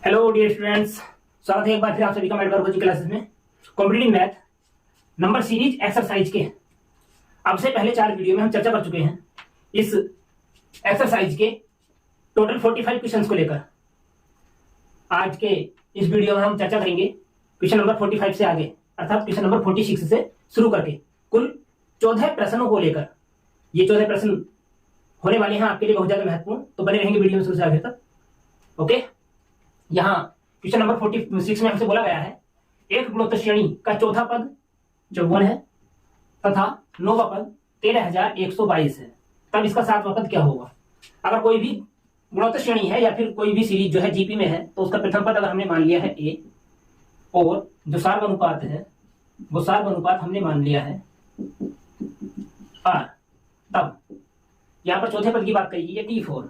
Hello dear students, स्वागत है एक बार फिर आप सभी का मेडवर्क कोचिंग क्लासेस में competitive math number series exercise के। अब से पहले 4 वीडियो में हम चर्चा कर चुके हैं इस एक्सरसाइज के टोटल 45 क्वेश्चंस को लेकर। आज के इस वीडियो में हम चर्चा करेंगे क्वेश्चन नंबर 45 से आगे, अर्थात क्वेश्चन नंबर 46 से शुरू करके कुल 14 प्रश्नों को लेकर। ये 14 प्रश्न होने वाले हैं आपके लिए बहुत ज्यादा महत्वपूर्ण, तो बने रहेंगे वीडियो में शुरू से आगे तक। ओके, यहाँ क्वेश्चन नंबर 46 में हमसे बोला गया है एक गुणोत्तर श्रेणी का चौथा पद 54 है तथा 9वां पद 13,122 है, तब इसका 7वां पद क्या होगा। अगर कोई भी गुणोत्तर श्रेणी है या फिर कोई भी सीरीज जो है जीपी में है, तो उसका प्रथम पद अगर हमने मान लिया है ए, और जो सार्वनुपात है वो सार्वनुपात हमने मान लिया है आर, तब यहाँ पर चौथे पद की बात करिए ये T4।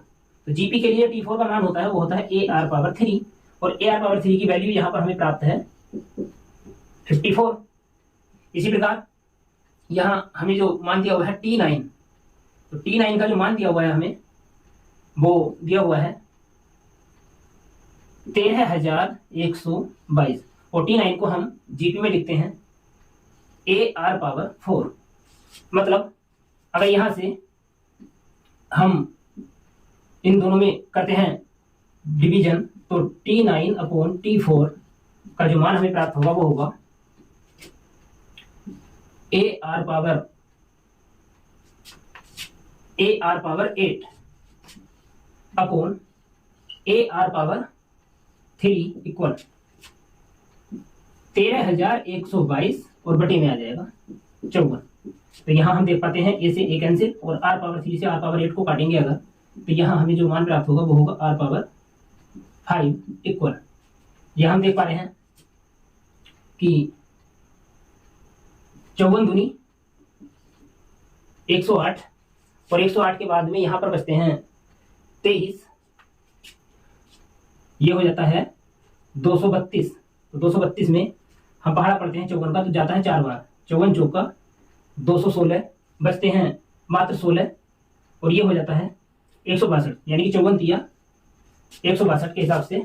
तो जीपी के लिए T4 का मान होता है वो होता है AR⁻3, और AR⁻3 की वैल्यू यहाँ पर हमें प्राप्त है 54। इसी प्रकार यहाँ हमें जो मान दिया हुआ है T9, तो T9 का जो मान दिया हुआ है हमें वो दिया हुआ है 13,122, और T9 को हम जीपी में लिखते हैं AR⁻4। मतलब अगर यहां से हम इन दोनों में करते हैं डिवीजन, तो T9/T4 का जो मान हमें प्राप्त होगा वो होगा AR⁻8/AR⁻3 इक्वल 13,122 और बटे में आ जाएगा 54। तो यहाँ हम देख पाते हैं ए से ए कैंसिल, और R⁻3 से R⁻8 को काटेंगे अगर, तो यहाँ हमें जो मान प्राप्त होगा वो होगा R⁻5 इक्वल। यहाँ हम देख पा रहे हैं कि 54 दूनी 108, और 108 के बाद में यहाँ पर बचते हैं 23, ये हो जाता है 232। तो 232 में हम पहाड़ा पढ़ते हैं 54 का, तो जाता है 4 बार, 54 चौका 216, बचते हैं मात्र 16, और ये हो जाता है 162, यानी कि 54 तिया 162 के हिसाब से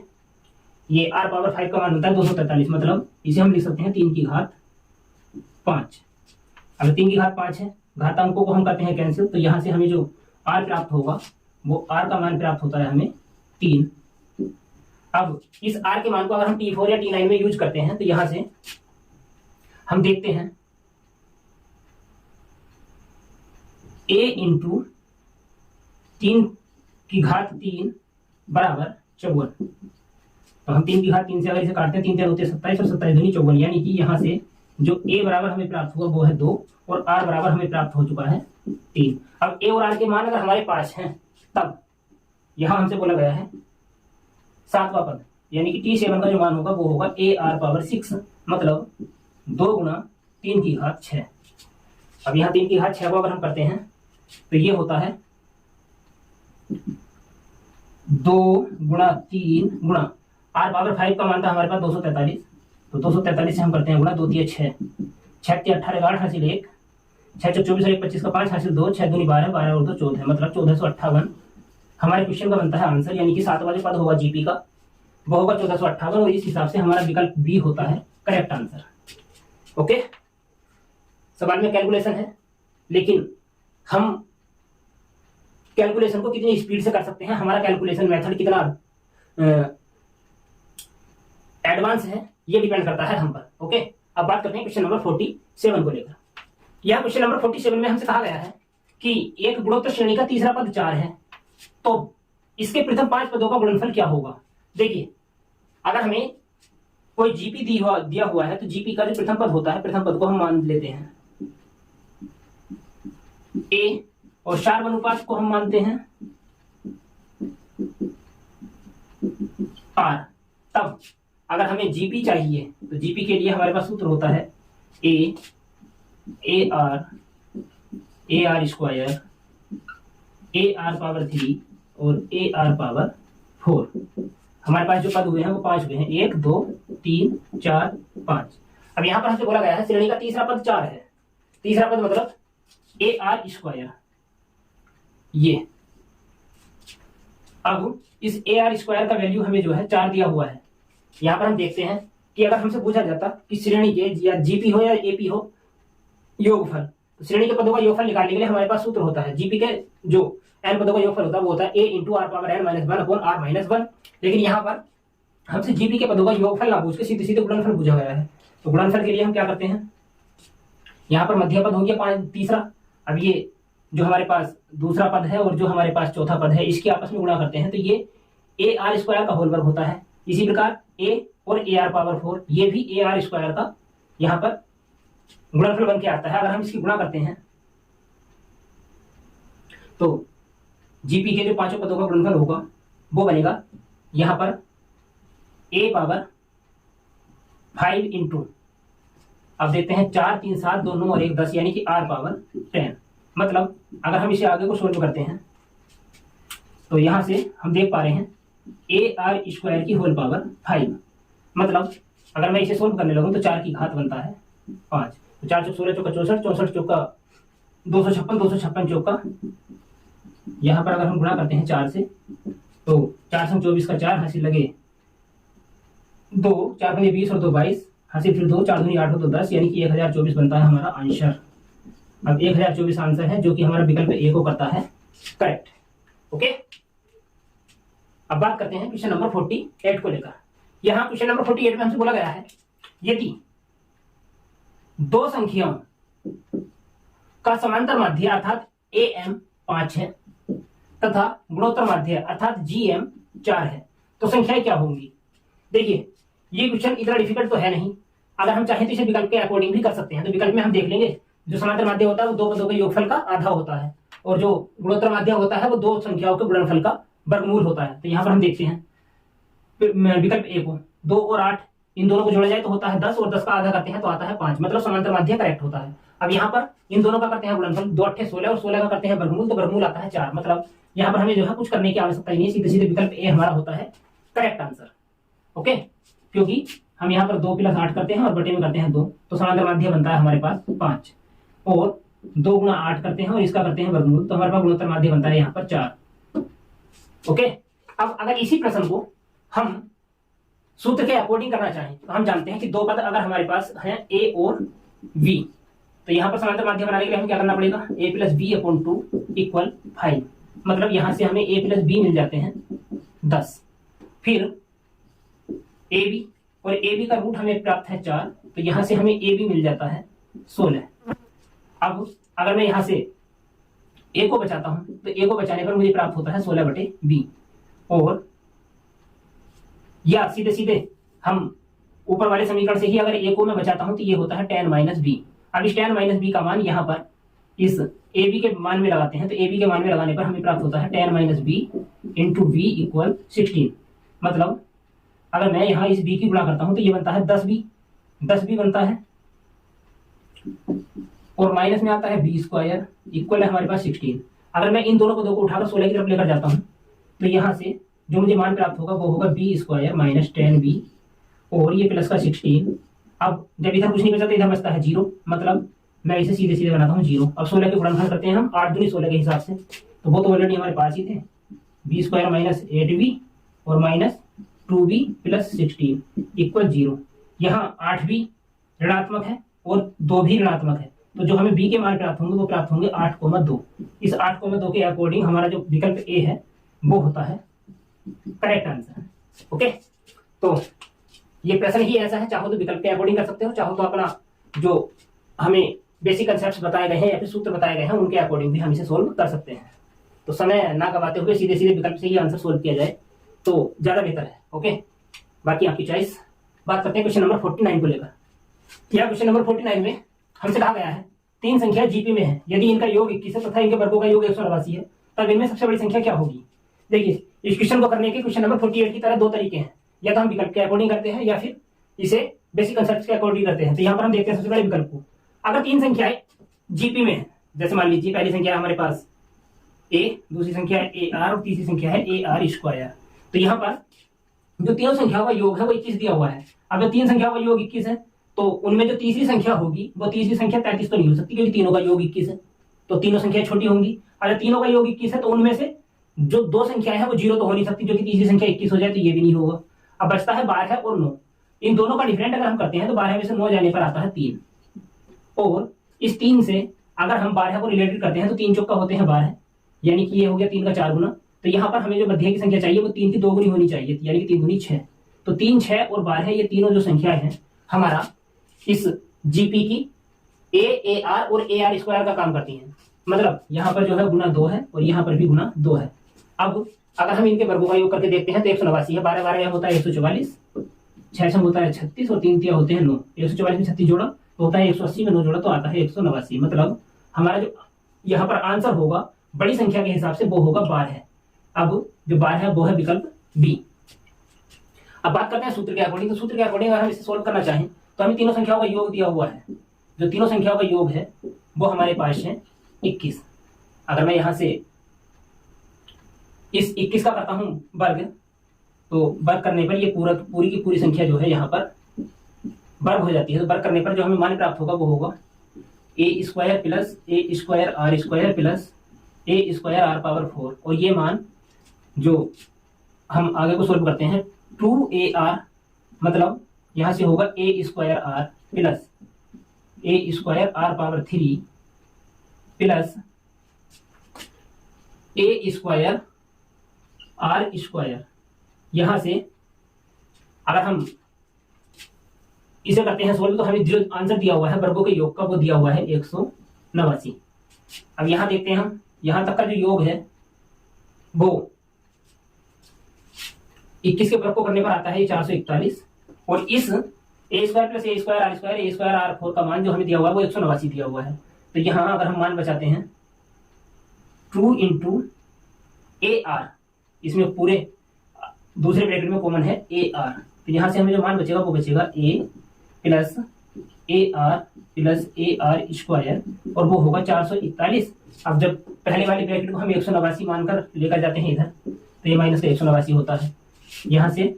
ये R⁻5 का मान होता है 243। मतलब इसे हम लिख सकते हैं 3 की घात 5। अगर 3 की घात 5 है, घातांकों को हम करते हैं कैंसिल, तो यहाँ से हमें जो R प्राप्त होगा वो R का मान प्राप्त होता है हमें 3। अब इस R के मान को अगर हम T4 या T9 में यूज करते हैं, तो यहाँ से हम देखते हैं A × 3 की घात 3 बराबर 54। तो हम 3 की घात 3 से अगर इसे काटते हैं, 3 3 होते 27, और 27 दूनी 54, यानी कि यहाँ से जो A बराबर हमें प्राप्त हुआ वो है 2, और R बराबर हमें प्राप्त हो चुका है 3। अब A और R के मान अगर हमारे पास हैं, तब यहाँ हमसे बोला गया है 7वां पद, यानी कि T7 का जो मान होगा वो होगा AR⁻6, मतलब 2 × 3 की घात 6। अब यहाँ 3 की घात 6 को अगर हम करते हैं, तो ये होता है 2 × 3 × R⁻5 का मान था हमारे पास 243, तो 243 से हम करते हैं गुणा, 2 तिया 6, 6 तिया 18, 8 हासिल 1, 6 चौक 24 और 1 25 का 5 हासिल 2, 6 दूनी 12, 12 और 2 14, मतलब 1458 हमारे क्वेश्चन का बनता है आंसर। यानी कि 7वां जो पद होगा जीपी का वो होगा 1458, और इस हिसाब से हमारा विकल्प बी होता है करेक्ट आंसर। ओके, सवाल में कैलकुलेशन है, लेकिन हम कैलकुलेशन को कितनी स्पीड से कर सकते हैं, हमारा कैलकुलेशन मेथड कितना एडवांस है, ये डिपेंड करता है हम पर। ओके, अब बात करते हैं क्वेश्चन नंबर 47 को लेकर। यह क्वेश्चन नंबर 47 में हमसे कहा गया है कि एक गुणोत्तर श्रेणी का तीसरा पद 4 है, तो इसके प्रथम 5 पदों का गुणनफल क्या होगा। देखिए, अगर हमें कोई जीपी दिया हुआ है, तो जीपी का जो प्रथम पद होता है, प्रथम पद को हम मान लेते हैं ए, और सार्वनुपात को हम मानते हैं आर। तब अगर हमें जीपी चाहिए, तो जीपी के लिए हमारे पास सूत्र होता है AR² AR⁻3 और AR⁻4। हमारे पास जो पद हुए हैं वो 5 हुए हैं, 1 2 3 4 5। अब यहां पर हमसे बोला गया है श्रेणी का तीसरा पद 4 है, तीसरा पद मतलब AR², ये अब इस AR स्क्वायर का वैल्यू हमें जो है 4 दिया हुआ है। यहाँ पर हम देखते हैं कि अगर हमसे पूछा जाता कि श्रेणी के या GP हो या AP हो योगफल, तो श्रेणी के पदों का योगफल निकालने के लिए हमारे पास सूत्र होता है। GP के जो n पदों का योगफल होता है वो होता है A × r⁻n−1/r−1। लेकिन यहाँ पर हमसे GP के पदों का योगफल ना पूछ के सीधे सीधे गुणनफल पूछा गया है। तो गुणनफल के लिए हम क्या करते हैं, यहाँ पर मध्य पद हो गया तीसरा। अब ये जो हमारे पास दूसरा पद है और जो हमारे पास चौथा पद है इसके आपस में गुणा करते हैं तो ये AR² का होल वर्ग होता है। इसी प्रकार A और AR⁴ ये भी AR² का यहाँ पर गुणनफल बन के आता है। अगर हम इसकी गुणा करते हैं तो GP के जो पांचों पदों का गुणनफल होगा वो बनेगा यहाँ पर A⁻5 × अब देखते हैं 4 3 7 2 9 और 1 10 यानी कि r⁻10। मतलब अगर हम इसे आगे को सोल्व करते हैं तो यहां से हम देख पा रहे हैं AR² की होल पावर 5। मतलब अगर मैं इसे सोल्व करने लगूं तो 4 की घात बनता है 5। तो 4 × 16 = 64, 64 × 256, 256 चौका। यहाँ पर अगर हम गुणा करते हैं 4 से तो 4 × 24 का 4 हासिल लगे 2, 4 × 20 और 2 22 हासिल फिर 2, 4 × 8 हो तो 10 यानी कि 1024 बनता है हमारा आंसर। अब 1024 आंसर है जो कि हमारा विकल्प A को करता है करेक्ट। ओके, अब बात करते हैं क्वेश्चन नंबर 48 को लेकर। यहाँ क्वेश्चन नंबर 48 में हमसे बोला गया है यदि दो संख्याओं का समांतर माध्य अर्थात AM 5 है तथा गुणोत्तर माध्य अर्थात GM 4 है तो संख्याएं क्या होंगी। देखिए ये क्वेश्चन इतना डिफिकल्ट तो है नहीं। अगर हम चाहें तो इसे विकल्प के अकॉर्डिंग भी कर सकते हैं। तो विकल्प में हम देख लेंगे जो समांतर माध्य होता है वो दो पदों के योगफल का आधा होता है और जो गुणोत्तर माध्य होता है वो दो संख्याओं के गुणनफल का वर्गमूल होता है। तो यहाँ पर हम देखते हैं विकल्प A को 2 और 8 इन दोनों को जोड़ा जाए तो होता है 10 और 10 का आधा करते हैं तो आता है 5। मतलब समांतर माध्य करेक्ट होता है। अब यहाँ पर इन दोनों का करते हैं गुणनफल 2 8 16 और 16 का करते हैं वर्गमूल तो वर्गमूल आता है 4। मतलब यहाँ पर हमें जो है कुछ करने की आवश्यकता नहीं है, सीधे सीधे विकल्प A हमारा होता है करेक्ट आंसर। ओके, क्योंकि हम यहाँ पर 2 + 8 करते हैं और बटे में करते हैं 2 तो समांतर माध्य बनता है हमारे पास 5 और 2 × 8 करते हैं और इसका करते हैं वर्गमूल तो हमारे पास गुणोत्तर माध्य बनता है यहाँ पर 4। ओके, अब अगर इसी प्रश्न को हम सूत्र के अकॉर्डिंग करना चाहें तो हम जानते हैं कि दो पद अगर हमारे पास हैं A और V तो यहाँ पर समांतर माध्य बनाने के लिए हमें क्या करना पड़ेगा A + B/2 = 5। मतलब यहाँ से हमें A + B मिल जाते हैं 10। फिर AB और AB का रूट हमें प्राप्त है 4 तो यहाँ से हमें AB मिल जाता है 16। अब अगर मैं यहाँ से A को बचाता हूं तो A को बचाने पर मुझे प्राप्त होता है 16/B और या सीधे सीधे हम ऊपर वाले समीकरण से ही अगर A को मैं बचाता हूं तो ये होता है 10 - B। अब इस 10 - B का मान यहाँ पर इस AB के मान में लगाते हैं तो AB के मान में लगाने पर हमें प्राप्त होता है 10 - B × V = 16। मतलब अगर मैं यहाँ इस B की गुणा करता हूं तो ये बनता है 10B बनता है और माइनस में आता है B² इक्वल है हमारे पास 16। अगर मैं इन दोनों पदों को उठाकर 16 की तरफ लेकर जाता हूं तो यहाँ से जो मुझे मान प्राप्त होगा वो होगा B² - 10B और ये प्लस का 16। अब जब इधर कुछ नहीं बचा तो इधर बचता है 0। मतलब मैं इसे सीधे सीधे बनाता हूँ 0। अब 16 के गुणनफल करते हैं हम 8 दूनी 16 के हिसाब से तो वो तो ऑलरेडी हमारे पास ही थे। B² - 8B और -2B + 16 = 0। यहाँ 8B ऋणात्मक है और 2 भी ऋणात्मक है तो जो हमें B के मान प्राप्त होंगे वो प्राप्त होंगे 8,2। इस 8,2 के अकॉर्डिंग हमारा जो विकल्प A है वो होता है करेक्ट आंसर। ओके, तो ये प्रश्न ही ऐसा है, चाहो तो विकल्प के अकॉर्डिंग कर सकते हो, चाहो तो अपना जो हमें बेसिक कंसेप्ट्स बताए गए हैं या फिर सूत्र बताए गए हैं उनके अकॉर्डिंग भी हम इसे सोल्व कर सकते हैं। तो समय ना गवाते हुए सीधे सीधे विकल्प से ही आंसर सोल्व किया जाए तो ज्यादा बेहतर है। ओके, बाकी आपकी चॉइस। बात करते हैं क्वेश्चन नंबर 49 को लेकर। यह क्वेश्चन नंबर 49 में हमसे कहा गया है 3 संख्या GP में है, यदि इनका योग 21 है तथा इनके वर्गों का योग 188 है तब इनमें सबसे बड़ी संख्या क्या होगी। देखिए इस क्वेश्चन को करने के क्वेश्चन नंबर 48 की तरह 2 तरीके हैं, या तो हम विकल्प के अकॉर्डिंग करते हैं या फिर इसे बेसिक कंसेप्ट के अकॉर्डिंग करते हैं। तो यहाँ पर हम देखते हैं सबसे पहले विकल्प को। अगर 3 संख्याएं GP में है, जैसे मान लीजिए पहली संख्या हमारे पास A, दूसरी संख्या है AR और तीसरी संख्या है AR²। तो यहाँ पर जो तीनों संख्याओं का योग है वो 21 दिया हुआ है। अगर 3 संख्याओं का योग 21 है तो उनमें जो तीसरी संख्या होगी वो तीसरी संख्या 33 तो नहीं हो सकती क्योंकि तीनों का योग 21 है तो तीनों संख्या छोटी होंगी। अगर तीनों का योग 21 है तो उनमें से जो दो संख्याएं हैं वो 0 तो हो नहीं सकती, जो कि तीसरी संख्या 21 हो जाए तो ये भी नहीं होगा। अब बचता है 12 और 9। इन दोनों का डिफरेंट अगर हम करते हैं तो 12 में से 9 जाने पर आता है 3, और इस 3 से अगर हम 12 को रिलेटेड करते हैं तो 3 चौका होते हैं 12, यानी कि ये हो गया 3 का 4 गुना। तो यहाँ पर हमें जो मध्य की संख्या चाहिए वो 3 की 2 गुनी होनी चाहिए, यानी कि 3 गुनी 6। तो 3, 6 और 12 ये तीनों जो संख्याएं हैं हमारा इस जीपी की ए आर और ए आर स्क्वायर का काम करती हैं। मतलब यहाँ पर जो है गुना 2 है और यहाँ पर भी गुना 2 है। अब अगर हम इनके वर्गों का योग करके देखते हैं तो 189 है, 12 12 होता है 144, 6 होता है 36 और 3 होते हैं 9। 144 में 36 जोड़ा तो होता है 180 में 9 जोड़ा तो आता है 189। मतलब हमारा जो यहाँ पर आंसर होगा बड़ी संख्या के हिसाब से वो होगा 12। अब जो 12 है वो है विकल्प बी। अब बात करते हैं सूत्र के अकॉर्डिंग। तो सूत्र के अकॉर्डिंग अगर हम इसे सोल्व करना चाहें तो हमें तीनों संख्याओं का योग दिया हुआ है। जो तीनों संख्याओं का योग है वो हमारे पास है 21। अगर मैं यहां से इस 21 का करता हूं वर्ग, तो वर्ग करने पर ये पूरी की पूरी संख्या जो है यहाँ पर वर्ग हो जाती है। तो वर्ग करने पर जो हमें मान प्राप्त होगा वो होगा a square plus a square r square plus a square r power 4। और ये मान जो हम आगे को सोल्व करते हैं 2AR, मतलब यहां से होगा a square r plus a square r power 3 plus a square r square. यहां से अगर हम इसे करते हैं सोल्व तो हमें जो आंसर दिया हुआ है वर्गों के योग का वो दिया हुआ है 189। अब यहां देखते हैं हम यहां तक का जो योग है वो 21 के वर्ग को करने पर आता है 441, और इस a square plus a square r 4 का मान जो हमें दिया हुआ है वो 189 दिया हुआ है। तो यहां अगर हम मान बचाते हैं 2 इंटू ए आर, इसमें पूरे दूसरे ब्रैकेट में कॉमन है ए आर, तो यहां से हमें जो मान बचेगा वो बचेगा ए प्लस ए आर स्क्वायर और वो होगा 441। अब जब पहले वाली ब्रैकेट को हम 189 मानकर लेकर जाते हैं इधर तो ये माइनस का 189 होता है। यहां से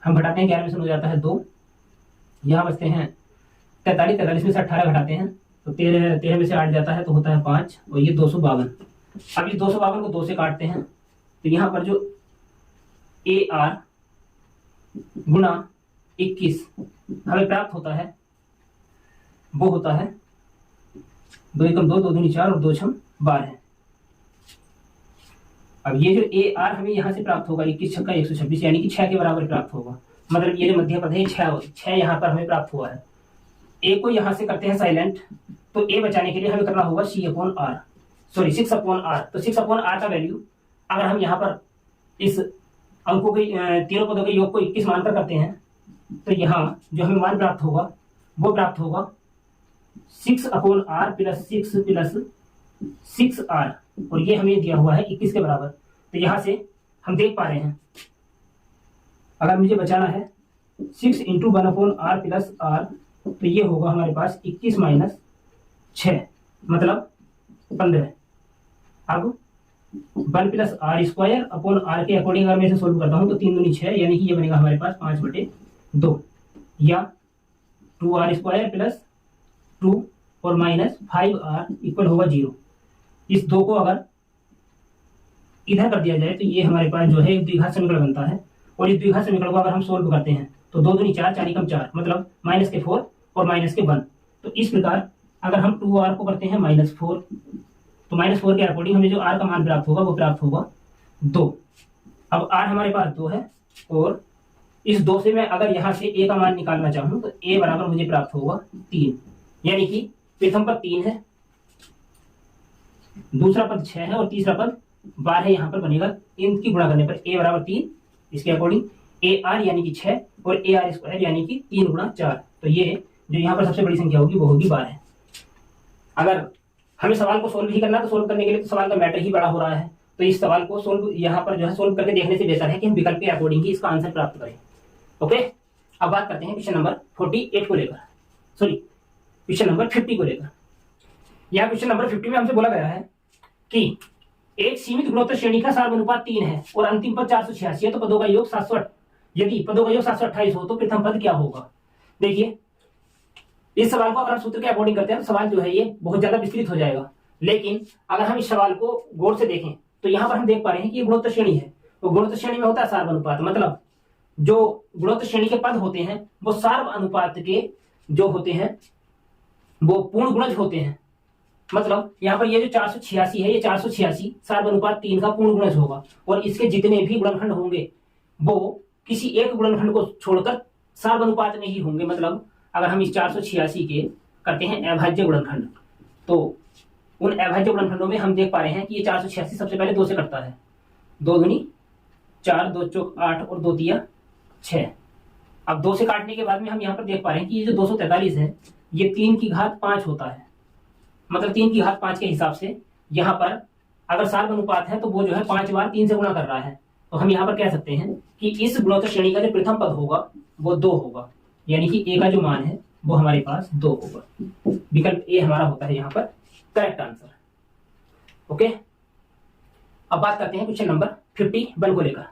हम घटाते हैं 11 में से हो जाता है 2, यहाँ बचते हैं 43 में से 18 घटाते हैं तो 13 में से 8 जाता है तो होता है 5 और ये 252। अब इस 252 को 2 से काटते हैं तो यहाँ पर जो ए आर गुना 21 हमें प्राप्त होता है वो होता है 2 एकम 2, 2 दूनी 4 और 2 छम 12। अब ये जो ए आर हमें यहाँ से प्राप्त होगा 21 छक्का 126, यानी कि 6 के बराबर प्राप्त होगा। मतलब ये जो मध्य पद है 6 यहाँ पर हमें प्राप्त हुआ है। ए को यहाँ से करते हैं साइलेंट, तो ए बचाने के लिए हमें करना होगा 6/r। तो 6/r का वैल्यू अगर हम यहाँ पर इस अंकों के तीनों पदों के योग को 21 मानकर करते हैं तो यहाँ जो हमें मान प्राप्त होगा वो प्राप्त होगा 6/r प्लस 6 प्लस 6r, और ये हमें दिया हुआ है 21 के बराबर। तो यहाँ से हम देख पा रहे हैं अगर मुझे बचाना है 6 इंटू 1/r प्लस r, तो ये होगा हमारे पास 21 माइनस 6 मतलब 15। अब 1 plus R square upon R के अकॉर्डिंग अगर मैं इसे सोल्व करता हूं तो 3 दूनी 6, यानी कि ये बनेगा हमारे पास 5/2, या 2r स्क्वायर प्लस 2 और माइनस 5r इक्वल होगा 0। इस 2 को अगर इधर कर दिया जाए तो ये हमारे पास जो है एक द्विघात समीकरण बनता है, और इस द्विघात समीकरण को अगर हम सोल्व करते हैं तो 2 दूनी 4, 4 एकम 4 मतलब माइनस के 4 और माइनस के 1। तो इस प्रकार अगर हम 2r को करते हैं -4 तो -4 के अकॉर्डिंग हमें जो r का मान प्राप्त होगा वो प्राप्त होगा 2। अब r हमारे पास 2 है, और इस 2 से मैं अगर यहाँ से a का मान निकालना चाहूँ तो a बराबर मुझे प्राप्त होगा 3, यानी कि प्रथम पद 3 है, दूसरा पद 6 है और तीसरा पद 12 यहाँ पर बनेगा। इनकी गुणा करने पर a बराबर 3, इसके अकॉर्डिंग AR यानी कि 6 और AR स्क्वायर यानी कि 3 गुणा 4। तो ये जो यहाँ पर सबसे बड़ी संख्या होगी वो होगी 12। अगर हमें सवाल को सोल्व ही करना तो सोल्व करने के लिए तो सवाल का मैटर ही बड़ा हो रहा है, तो इस सवाल को सोल्व यहाँ पर जो है सोल्व करके देखने से बेहतर है कि हम विकल्प के अकॉर्डिंग ही इसका आंसर प्राप्त करें। ओके, अब बात करते हैं क्वेश्चन नंबर 48 को लेकर, सॉरी क्वेश्चन नंबर 50 को लेकर। यहाँ क्वेश्चन नंबर 50 में हमसे बोला गया है कि एक सीमित गुणोत्तर श्रेणी का सार्वनुपात 3 है और अंतिम पद 486 है, तो पदों का योग 708, यदि पदों का योग 728 हो तो प्रथम पद क्या होगा। देखिए इस सवाल को अगर हम सूत्र के अकॉर्डिंग करते हैं तो सवाल जो है ये बहुत ज्यादा विस्तृत हो जाएगा, लेकिन अगर हम इस सवाल को गौर से देखें तो यहाँ पर हम देख पा रहे हैं कि ये गुणोत्तर श्रेणी है। तो गुणोत्तर श्रेणी में होता है सार्व अनुपात, मतलब जो गुणोत्तर श्रेणी के पद होते हैं वो सार्व अनुपात के जो होते हैं वो पूर्ण गुणज होते हैं। मतलब यहाँ पर ये जो 486 है, ये 486 सार्व अनुपात 3 का पूर्ण गुणज होगा, और इसके जितने भी गुणनखंड होंगे वो किसी एक गुणनखंड को छोड़कर सार्व अनुपात में ही होंगे। मतलब अगर हम इस 486 के करते हैं अभाज्य गुणनखंड, तो उन अभाज्य गुणनखंडों में हम देख पा रहे हैं कि ये 486 सबसे पहले 2 से कटता है। 2 दूनी 4, 2 चौक 8 और 2 तिया 6। अब 2 से काटने के बाद में हम यहाँ पर देख पा रहे हैं कि ये जो 243 है ये 3 की घात 5 होता है। मतलब 3 की घात 5 के हिसाब से यहाँ पर अगर सार्व अनुपात है तो वो जो है 5 बार 3 से गुणा कर रहा है। तो हम यहाँ पर कह सकते हैं कि इस गुणोत्तर श्रेणी का जो प्रथम पद होगा वो 2 होगा, यानी कि ए का जो मान है वो हमारे पास 2 होगा। विकल्प ए हमारा होता है यहाँ पर करेक्ट आंसर। ओके, अब बात करते हैं क्वेश्चन नंबर 51 को लेकर।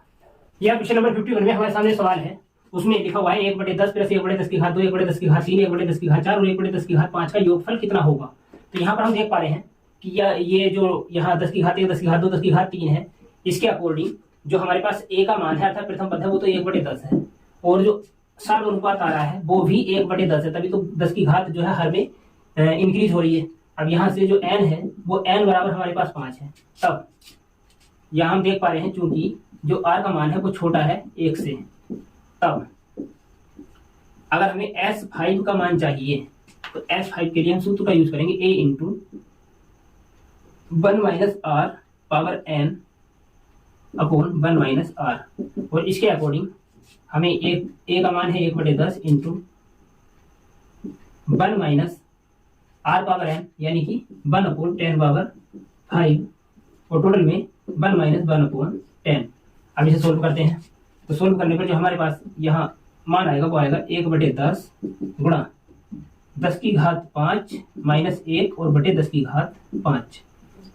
यह क्वेश्चन नंबर 51 में हमारे सामने सवाल है, उसमें लिखा हुआ है 1/10 प्लस 1/10 की घात 2, 1/10 की घात 3, 1/10 की घात 4 और 1/10 की घात 5 का योगफल कितना होगा। तो यहाँ पर हम देख पा रहे हैं कि ये जो यहाँ 10 की घात 1, 10 की घात 2, 10 की घात 3 है, इसके अकॉर्डिंग जो हमारे पास ए का मान है अर्थात प्रथम पद है वो तो 1/10 है, और जो सार्व अनुपात आ रहा है वो भी 1/10 है, तभी तो 10 की घात जो है हर में इंक्रीज हो रही है। अब यहाँ से जो n है वो n बराबर हमारे पास 5 है। तब यहाँ हम देख पा रहे हैं चूंकि जो r का मान है वो छोटा है 1 से, तब अगर हमें S5 का मान चाहिए तो S5 के लिए हम सूत्र का यूज करेंगे a into 1 minus r power n upon 1 minus r, और इसके अकॉर्डिंग हमें a का मान है 1/10 into 1 minus r power n यानी कि 1 अपॉन 10 पावर 5, और टोटल में 1 माइनस 1 अपॉन 10। अब इसे सोल्व करते हैं, तो सोल्व करने पर जो हमारे पास यहाँ मान आएगा वो आएगा 1/10 गुणा 10 की घात 5 माइनस 1 और बटे 10 की घात 5,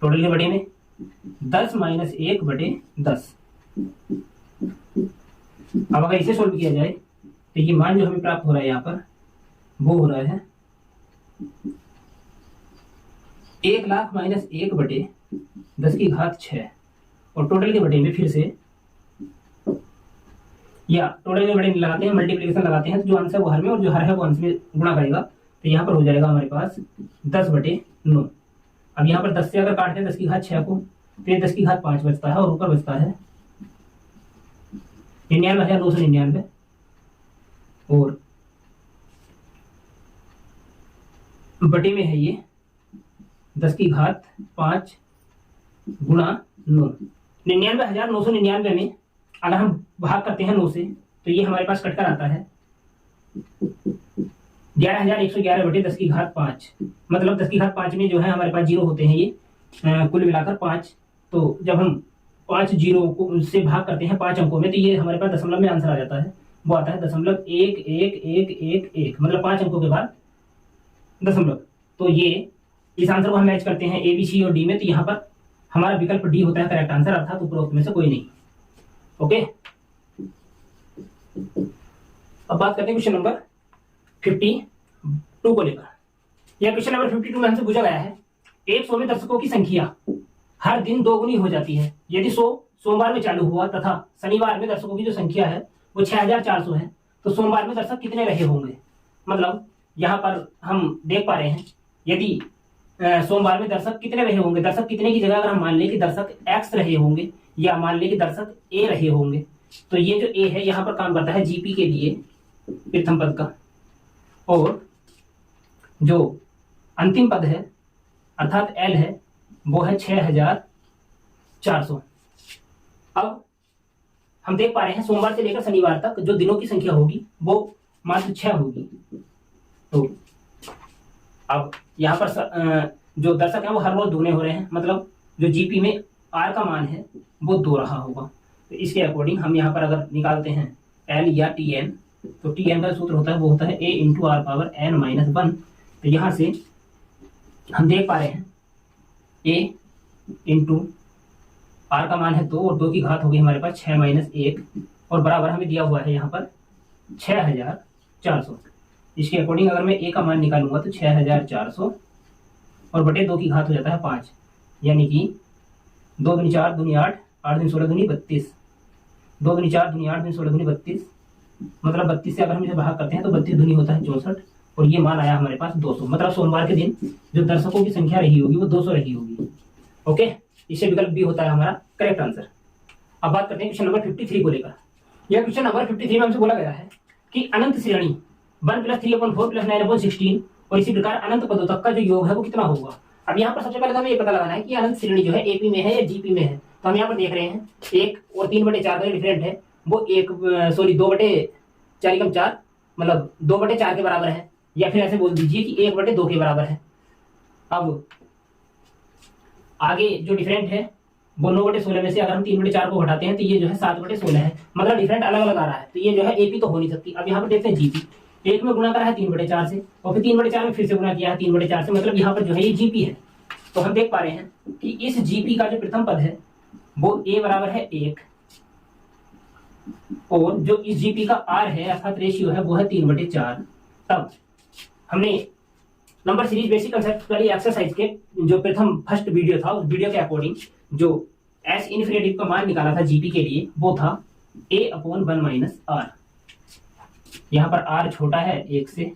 टोटल के बटे में 10 माइनस 1/10। अब अगर इसे सोल्व किया जाए तो ये मान जो हमें प्राप्त हो रहा है यहाँ पर वो हो रहा है 1 लाख माइनस 1/10 की घात 6, और टोटल के बटे में फिर से या टोटल के बटे लगाते हैं, मल्टीप्लिकेशन लगाते हैं, तो जो आंसर वो हर में और जो हर है वो अंश में गुणा करेगा, तो यहाँ पर हो जाएगा हमारे पास 10/9। अब यहाँ पर 10 से अगर काटते हैं 10 की घात 6 को तो ये 10 की घात 5 बचता है, और ऊपर बचता है 99,999, और बटे में है ये 10 की घात 5 गुणा 9। 99,999 में अगर हम भाग करते हैं 9 से तो ये हमारे पास कटकर आता है 11,111 बटे 10 की घात 5। मतलब 10 की घात 5 में जो है हमारे पास जीरो होते हैं, ये कुल मिलाकर 5। तो जब हम 5 जीरो को से भाग करते हैं 5 अंकों में तो ये हमारे पास दशमलव में आंसर आ जाता है, वो आता है 0.1111, मतलब 5 अंकों के बाद दशमलव। तो ये इस आंसर को हम मैच करते हैं ए बी सी और डी में, तो यहाँ पर हमारा विकल्प डी होता है करेक्ट आंसर, अर्थात उपरोक्त में से कोई नहीं। ओके, अब बात करते हैं क्वेश्चन नंबर 52 को लेकर। यह क्वेश्चन नंबर 52 में हमसे पूछा गया है 100 में दर्शकों की संख्या हर दिन 2 गुनी हो जाती है। यदि 100 सोमवार में चालू हुआ तथा शनिवार में दर्शकों की जो संख्या है वो 6400 है, तो सोमवार में दर्शक कितने रहे होंगे। मतलब यहाँ पर हम देख पा रहे हैं यदि सोमवार में दर्शक कितने रहे होंगे, दर्शक कितने की जगह अगर हम मान लें कि दर्शक x रहे होंगे या मान लें कि दर्शक a रहे होंगे, तो ये जो a है यहाँ पर काम करता है जीपी के लिए प्रथम पद का, और जो अंतिम पद है अर्थात l है वो है 6400। अब हम देख पा रहे हैं सोमवार से लेकर शनिवार तक जो दिनों की संख्या होगी वो मात्र 6 होगी। तो अब यहाँ पर जो दर्शक है वो हर रोज दूने हो रहे हैं, मतलब जो जीपी में आर का मान है वो 2 रहा होगा। तो इसके अकॉर्डिंग हम यहाँ पर अगर निकालते हैं एल या टी एन, तो टी एन का सूत्र होता है वो होता है a into r power n minus 1। तो यहाँ से हम देख पा रहे हैं ए इंटू आर का मान है 2 और 2 की घात होगी हमारे पास 6 माइनस 1, और बराबर हमें दिया हुआ है यहाँ पर 6400। इसके अकॉर्डिंग अगर मैं ए का मान निकालूंगा तो 6400 और बटे 2 की घात हो जाता है 5, यानी कि 2 दूनी 4 दूनी 8, 8 दूनी 16 दूनी 32, 2 दूनी 4 दूनी 8 दूनी 16 दूनी 32, मतलब 32 से अगर हम इसे भाग करते हैं तो 32 दूनी होता है 64, और ये मान आया हमारे पास 200। मतलब सोमवार के दिन जो दर्शकों की संख्या रही होगी वो 200 रही होगी। ओके, इससे विकल्प बी होता है हमारा करेक्ट आंसर। अब बात करते हैं क्वेश्चन नंबर 53 को लेकर। यह क्वेश्चन नंबर 53 में हमसे बोला गया है कि अनंत श्रेणी 1 + 3/4 + 9/16 और इसी प्रकार अनंत पदों तक का जो योग है वो कितना होगा। अब यहाँ पर सबसे पहले हमें ये पता लगाना है कि अनंत श्रेणी जो है एपी में है या जीपी में है। तो हम यहाँ पर देख रहे हैं 1 और 3/4 का डिफरेंट है वो 2/4 मतलब 2/4 के बराबर है, या फिर ऐसे बोल दीजिए कि 1/2 के बराबर है। अब आगे जो डिफरेंट है वो 9/16 में से अगर हम 3/4 को घटाते हैं तो ये जो है 7/16 है, मतलब डिफरेंट अलग अलग आ रहा है। तो ये जो है एपी तो हो नहीं सकती। अब यहाँ पर देखते हैं जीपी, 1 में गुणा करा है 3/4 से और फिर 3/4 में फिर से गुणा किया है 3/4 से, मतलब यहाँ पर जो है ये जीपी है। तो हम देख पा रहे हैं कि इस जीपी का जो प्रथम पद है वो ए बराबर है 1, और जो इस जीपी का आर है अर्थात रेशियो है वो है 3/4। तब हमने नंबर सीरीज बेसिक कंसेप्ट वाली एक्सरसाइज के जो प्रथम फर्स्ट वीडियो था उस वीडियो के अकॉर्डिंग जो एस इन्फिनेटिव का मान निकाला था जीपी के लिए वो था a/1 - r। यहाँ पर r छोटा है 1 से,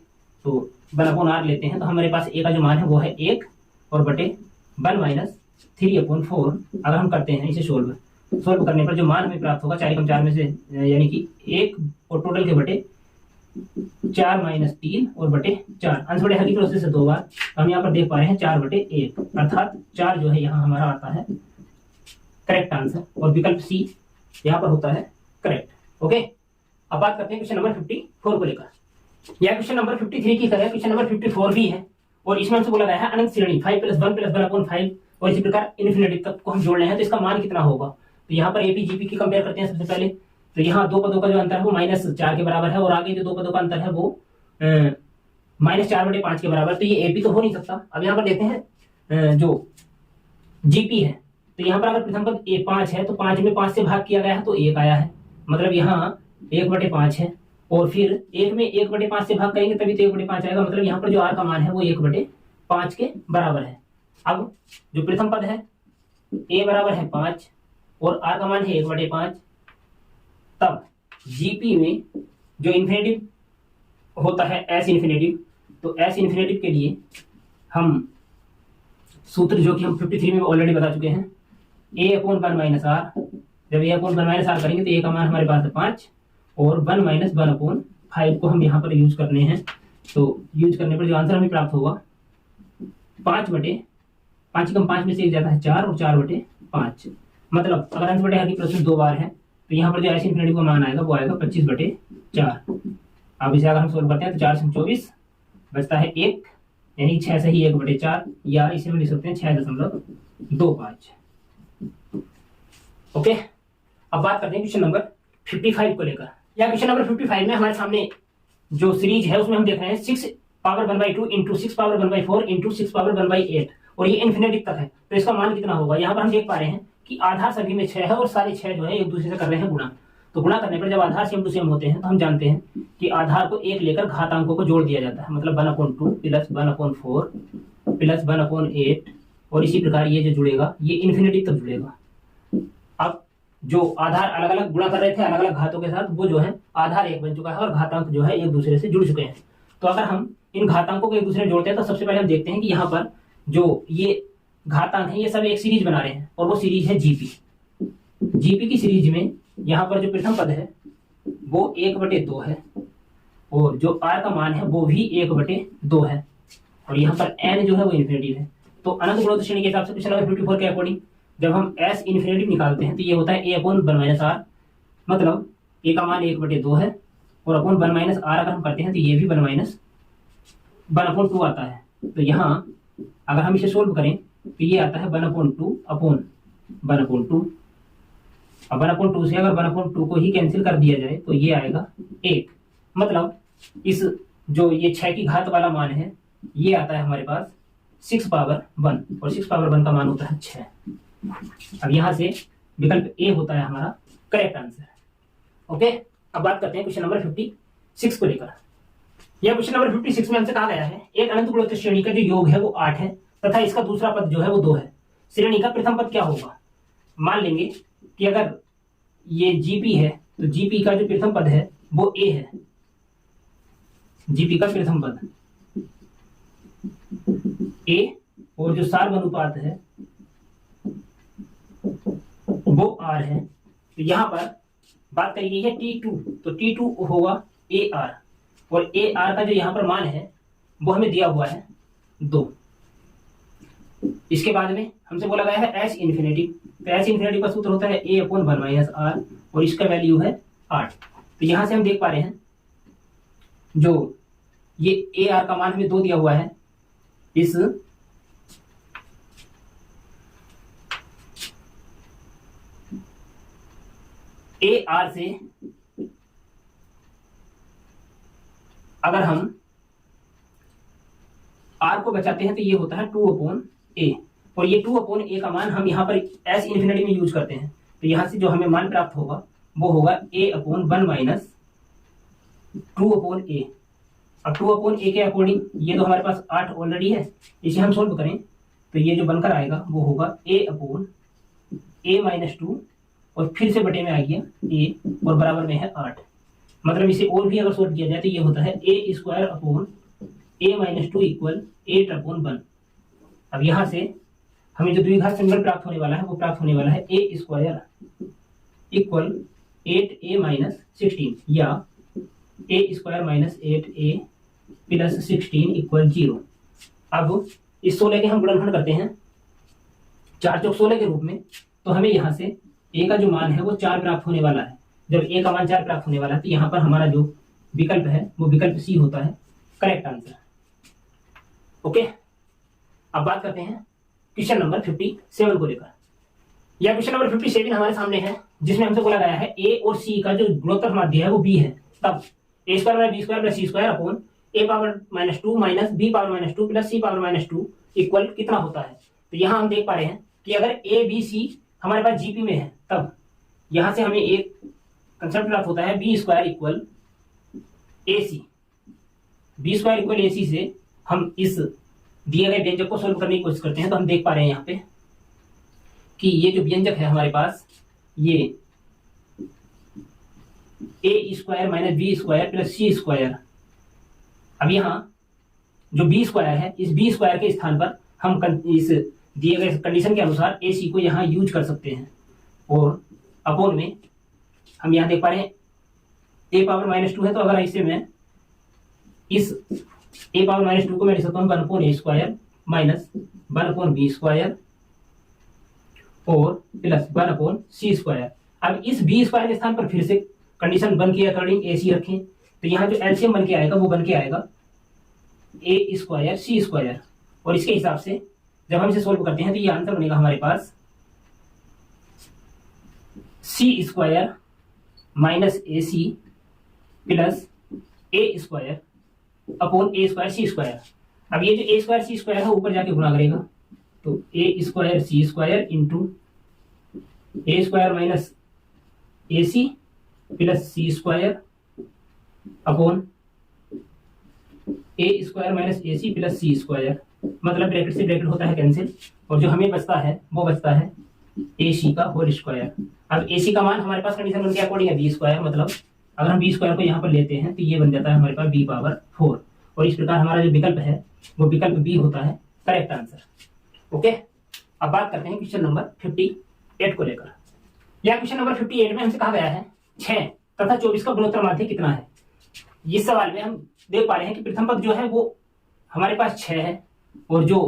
तो 1/r लेते हैं तो हमारे पास a का जो मान है वो है 1 और बटे 1 - 3/4। अगर हम करते हैं इसे सोल्व करने पर जो मान हमें प्राप्त होगा 4 × 4 में से यानी कि 1 और टोटल के बटे 4 - 3 और बटे 4 अंश बटे हर की प्रोसेस से 2 बार। हम यहाँ पर देख पा रहे हैं 4/1 अर्थात 4 जो है यहाँ हमारा आता है करेक्ट आंसर, और विकल्प सी यहाँ पर होता है करेक्ट। ओके, अब बात करते हैं क्वेश्चन नंबर 54 को लेकर। यह क्वेश्चन नंबर 53 की तरह क्वेश्चन नंबर 54 भी है, और इसमें हमसे बोला गया है अनंत श्रेणी 5 + 1 + 1/5 और इसी प्रकार इन्फिनिटी तक को हम जोड़ रहे हैं तो इसका मान कितना होगा। तो यहाँ पर एपी जीपी की कंपेयर करते हैं सबसे पहले। तो यहाँ 2 पदों का जो अंतर है वो -4 के बराबर है, और आगे जो 2 पदों का अंतर है वो -4/5 के बराबर। तो ये एपी तो हो नहीं सकता। अब यहाँ पर देखते हैं जो जीपी है, तो यहाँ पर अगर प्रथम पद 5 है तो 5 में 5 से भाग किया गया है तो 1 आया है, मतलब यहाँ 1/5 है, और फिर 1 में 1/5 से भाग करेंगे तभी तो 1/5 आएगा, मतलब यहाँ पर जो r का मान है वो 1/5 के बराबर है। अब जो प्रथम पद है a बराबर है 5 और r का मान है 1/5, तब जीपी में जो इन्फिनेटिव होता है एस इन्फिनेटिव, तो एस इन्फिनेटिव के लिए हम सूत्र जो कि हम 53 में ऑलरेडी बता चुके हैं, a/1 - r। जब a/1 - r करेंगे तो a का मान हमारे पास है 5 और 1 - 1/5 को हम यहाँ पर यूज करने हैं। तो यूज करने पर जो आंसर हमें प्राप्त होगा 5 × 5 में से 1 जाता है 4 और 4/5, मतलब अगर अंश बटे हर की प्रोसेस 2 बार है तो यहाँ पर जो एस इन्फिनिटी का मान आएगा वो आएगा 25/4। अब इसे अगर हम सोल्व करते हैं तो 4 से 24 बचता है 1, यानी 6 से ही 1/4, या इसे हम लिख सकते हैं 6.25। ओके, अब बात करते हैं क्वेश्चन नंबर 55 को लेकर। या क्वेश्चन नंबर 55 में हमारे सामने जो सीरीज है उसमें हम देख रहे हैं 6⁻1/2 × 6⁻1/4 × 6⁻1/8 और ये इन्फिनिटी तक है। तो इसका मान कितना होगा। यहाँ पर हम देख पा रहे हैं कि आधार सभी में 6 है और सारे 6 जो है एक दूसरे से कर रहे हैं गुणा। तो गुणा करने पर जब आधार सेम टू सेम होते हैं तो हम जानते हैं कि आधार को 1 लेकर घातांकों को जोड़ दिया जाता है, मतलब 1/2 + 1/4 + 1/8, और इसी प्रकार ये जो जुड़ेगा ये इन्फिनिटी तक जुड़ेगा। अब जो आधार अलग अलग गुणा कर रहे थे अलग अलग घातों के साथ, वो जो है आधार 1 बन चुका है और घातांक जो है एक दूसरे से जुड़ चुके हैं। तो अगर हम इन घातांकों को एक दूसरे में जोड़ते हैं तो सबसे पहले हम देखते हैं कि यहाँ पर जो ये घातांक है ये सब एक सीरीज बना रहे हैं, और वो सीरीज है जीपी। जीपी की सीरीज में यहाँ पर जो प्रथम पद है वो 1/2 है, और जो आर का मान है वो भी 1/2 है, और यहाँ पर एन जो है वो इन्फिनिटी है। तो अनंत गुणोत्तर श्रेणी के हिसाब से क्वेश्चन नंबर 54 के अकॉर्डिंग जब हम एस इन्फिनिटी निकालते हैं तो ये होता है a/1 - r, मतलब a का मान 1/2 है, और अपॉन 1 - r अगर हम करते हैं तो ये भी 1/2 आता है। तो यहाँ अगर हम इसे सोल्व करें तो ये आता है 1/2 अपॉन 1/2। अब 1/2 से अगर 1/2 को ही कैंसिल कर दिया जाए तो ये आएगा 1, मतलब इस जो ये 6 की घात वाला मान है ये आता है हमारे पास 6⁻1, और 6⁻1 का मान होता है 6। अब यहाँ से विकल्प ए होता है हमारा करेक्ट आंसर। ओके, अब बात करते हैं क्वेश्चन नंबर 56 को लेकर। यह क्वेश्चन नंबर 56 में हमसे कहा गया है एक अनंत गुणोत्तर श्रेणी का जो योग है वो 8 है तथा इसका दूसरा पद जो है वो 2 है। श्रेणी का प्रथम पद क्या होगा। मान लेंगे कि अगर ये जीपी है तो जीपी का जो प्रथम पद है वो ए है, जीपी का प्रथम पद ए, और जो सार्वनुपात है वो आर है। तो यहां पर बात करी गई है T2, तो T2 होगा ए आर, और ए आर का जो यहां पर मान है वो हमें दिया हुआ है 2। इसके बाद में हमसे बोला गया है एच इन्फिनिटी, तो एच इन्फिनिटी का सूत्र होता है ए अपॉन 1 माइनस आर, और इसका वैल्यू है 8। तो यहां से हम देख पा रहे हैं जो ये ए आर का मान हमें 2 दिया हुआ है, इस ए आर से अगर हम आर को बचाते हैं तो ये होता है 2 अपॉन ए, और ये 2 अपॉन ए का मान हम यहाँ पर एस इन्फिनिटी में यूज करते हैं। तो यहां से जो हमें मान प्राप्त होगा वो होगा ए अपॉन 1 माइनस 2 अपॉन ए। अब 2 अपॉन ए के अकॉर्डिंग ये तो हमारे पास 8 ऑलरेडी है, इसे हम सोल्व करें तो ये जो बनकर आएगा वो होगा ए अपॉन ए माइनस 2, और फिर से बटे में आ गया ए, और बराबर में है 8। मतलब इसे और भी अगर सोल्व किया जाए तो ये होता है ए स्क्वायर अपॉन ए माइनस 2 इक्वल 8 अपॉन 1। अब यहां से हमें जो द्विघात सिंबल प्राप्त होने वाला है वो प्राप्त होने वाला है ए स्क्वायर इक्वल 8a माइनस 16, या a square minus 8a plus 16 equal 0। अब इस 16 के हम गुणनखंड करते हैं 4 चौक 16 के रूप में, तो हमें यहाँ से ए का जो मान है वो 4 प्राप्त होने वाला है। जब ए का मान 4 प्राप्त होने वाला है तो यहाँ पर हमारा जो विकल्प है वो विकल्प सी होता है करेक्ट आंसर। ओके, अब बात करते हैं क्वेश्चन नंबर 57 को लेकर। यह क्वेश्चन नंबर 57 हमारे सामने है, जिसमें हमसे बोला गया है ए और सी का जो गुणोत्तर माध्य है वो बी है। तब a square minus b square plus c square upon a power minus 2 minus b power minus 2 plus c power minus 2 equal कितना होता है। तो यहाँ हम देख पा रहे हैं कि अगर ए बी सी हमारे पास जीपी में है, तब यहां से हमें एक कंसेप्ट प्राप्त होता है बी स्क्वायर इक्वल ए सी। बी स्क्वायर इक्वल ए सी से हम इस दिए गए व्यंजक को सोल्व करने की कोशिश करते हैं। तो हम देख पा रहे हैं यहाँ पे कि ये जो व्यंजक है हमारे पास, ये a square minus b square plus c square. अब यहाँ जो बी स्क्वायर है, इस बी स्क्वायर के स्थान पर हम इस दिए गए कंडीशन के अनुसार ए सी को यहाँ यूज कर सकते हैं, और अपोन में हम यहाँ देख पा रहे हैं ए पावर माइनस 2 है, तो अगर इसे मैं इस ए पावर माइनस 2 को मैं लिख सकता हूँ 1 upon a square minus 1 upon b square और प्लस 1 अपॉन सी स्क्वायर। अब इस बी स्क्वायर के स्थान पर फिर से कंडीशन 1 के अकॉर्डिंग ए सी रखें, तो यहाँ जो एलसीएम बन के आएगा वो बन के आएगा ए स्क्वायर सी स्क्वायर, और इसके हिसाब से जब हम इसे सोल्व करते हैं तो ये आंसर बनेगा हमारे पास सी square minus A C plus a square upon a square C square. अब ये जो ए स्क्वायर सी स्क्वायर है ऊपर जाके गुणा करेगा, तो ए square C square into A square minus A C plus c square upon a square minus A C plus c square. मतलब ब्रैकेट से ब्रैकेट होता है कैंसिल, और जो हमें बचता है वो बचता है ए सी का होल स्क्वायर। अब ए सी का मान हमारे पास कंडीशन बन के अकॉर्डिंग है बी स्क्वायर, मतलब अगर हम बी स्क्वायर को यहाँ पर लेते हैं तो ये बन जाता है हमारे पास बी पावर 4, और इस प्रकार हमारा जो विकल्प है वो विकल्प बी होता है करेक्ट आंसर। ओके, अब बात करते हैं क्वेश्चन नंबर 58 को लेकर। यह क्वेश्चन नंबर 58 में हमसे कहा गया है 6 तथा 24 का गुणोत्तर माध्य कितना है। इस सवाल में हम देख पा रहे हैं कि प्रथम पद जो है वो हमारे पास 6 है, और जो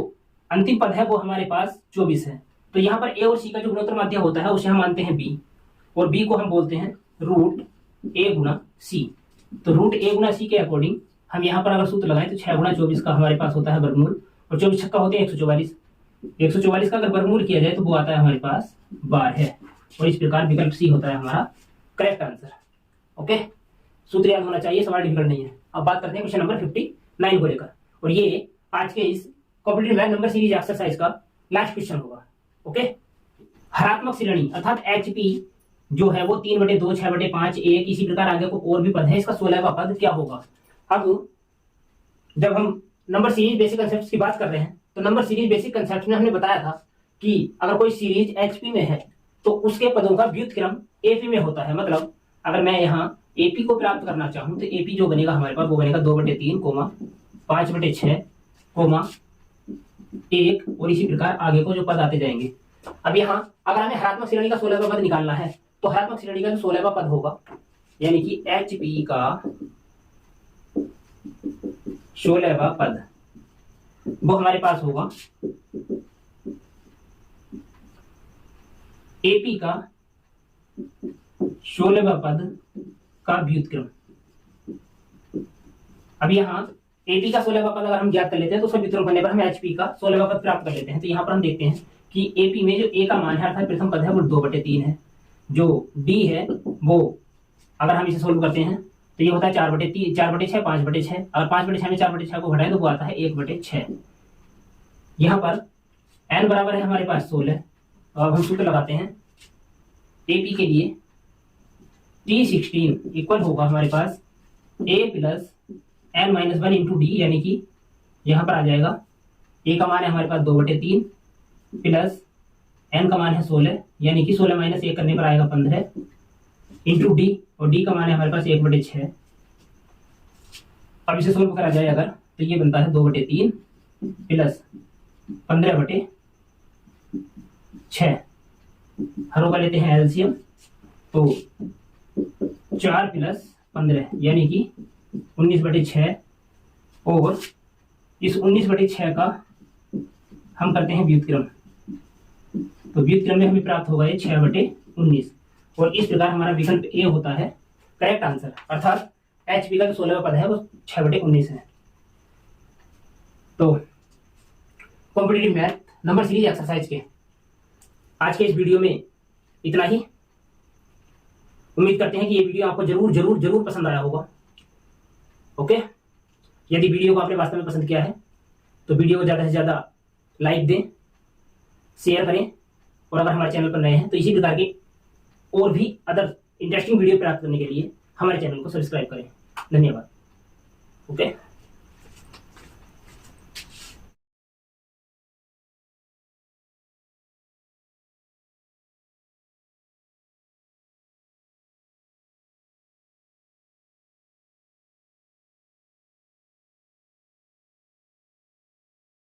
अंतिम पद है वो हमारे पास 24 है। तो यहाँ पर ए और सी का जो गुणोत्तर माध्य होता है उसे हम मानते हैं बी, और बी को हम बोलते हैं रूट ए गुना सी। तो रूट ए गुना सी के अकॉर्डिंग हम यहाँ पर अगर सूत्र लगाएं तो 6 गुना 24 का हमारे पास होता है वर्गमूल, और 24 छक्का होते हैं 144। 144 का अगर वर्गमूल किया जाए तो वो आता है हमारे पास 12, और इस प्रकार विकल्प सी होता है हमारा करेक्ट आंसर। ओके, सूत्र याद होना चाहिए, सवाल डिफिकल्ट नहीं है। अब बात करते हैं क्वेश्चन नंबर 59 को लेकर, और ये आज के इस competitive math number series exercise का लास्ट क्वेश्चन होगा। ओके, हरात्मक श्रेणी अर्थात एचपी जो है वो 3/2 6/5 1 इसी प्रकार आगे को और भी पद है, इसका 16वां पद क्या होगा। अब जब हम नंबर सीरीज बेसिक कंसेप्ट की बात कर रहे हैं तो नंबर सीरीज बेसिक कंसेप्ट में हमने बताया था कि अगर कोई सीरीज एचपी में है तो उसके पदों का व्युत्क्रम एपी में होता है। मतलब अगर मैं यहाँ एपी को प्राप्त करना चाहूं तो एपी जो बनेगा हमारे पास वो बनेगा 2/3 कोमा 5/6 कोमा 1 और इसी प्रकार आगे को जो पद आते जाएंगे। अब यहाँ अगर हमें हरात्मक श्रेणी का 16वां पद निकालना है तो हरात्मक श्रेणी का जो 16वां पद होगा यानी कि एचपी का 16वां पद वो हमारे पास होगा एपी का 16वां पद का व्युत्क्रम। अब यहाँ एपी का 16वां पद अगर हम ज्ञात कर लेते हैं तो उसका व्युत्क्रम करने पर हम एचपी का 16वां पद प्राप्त कर लेते हैं। तो यहाँ पर हम देखते हैं कि एपी में जो ए का मान है अर्थात प्रथम पद है वो 2/3 है। जो डी है वो अगर हम इसे सोल्व करते हैं तो ये होता है 4/3 4/6 5/6। अगर 5/6 में 4/6 को घटाएं तो वो आता है 1/6। यहाँ पर n बराबर है हमारे पास 16। अब हम सूत्र लगाते हैं एपी के लिए T16 इक्वल होगा हमारे पास a plus n-1 into D, यानी कि यहाँ पर आ जाएगा a का मान है हमारे पास 2/3 प्लस n का मान है 16 यानी कि 16 माइनस 1 करने पर आएगा 15 इंटू डी, और d का मान है हमारे पास 1/6। अब इसे सोल्व करा जाए अगर तो ये बनता है 2/3 प्लस 15/6। हरों का लेते हैं एलसीएम तो 4 प्लस 15 यानी कि 19/6 और इस 19/6 का हम करते हैं व्युत्क्रम। तो व्युत्क्रम में हमें प्राप्त होगा ये 6/19 और इस प्रकार हमारा विकल्प ए होता है करेक्ट आंसर। अर्थात एचपी का जो 16वां पद है वो 6/19 है। तो competitive math number series exercise के आज के इस वीडियो में इतना ही। उम्मीद करते हैं कि ये वीडियो आपको जरूर जरूर जरूर पसंद आया होगा। ओके, यदि वीडियो को आपने वास्तव में पसंद किया है तो वीडियो को ज़्यादा से ज़्यादा लाइक दें, शेयर करें और अगर हमारे चैनल पर नए हैं तो इसी प्रकार के और भी अदर इंटरेस्टिंग वीडियो प्राप्त करने के लिए हमारे चैनल को सब्सक्राइब करें। धन्यवाद। ओके।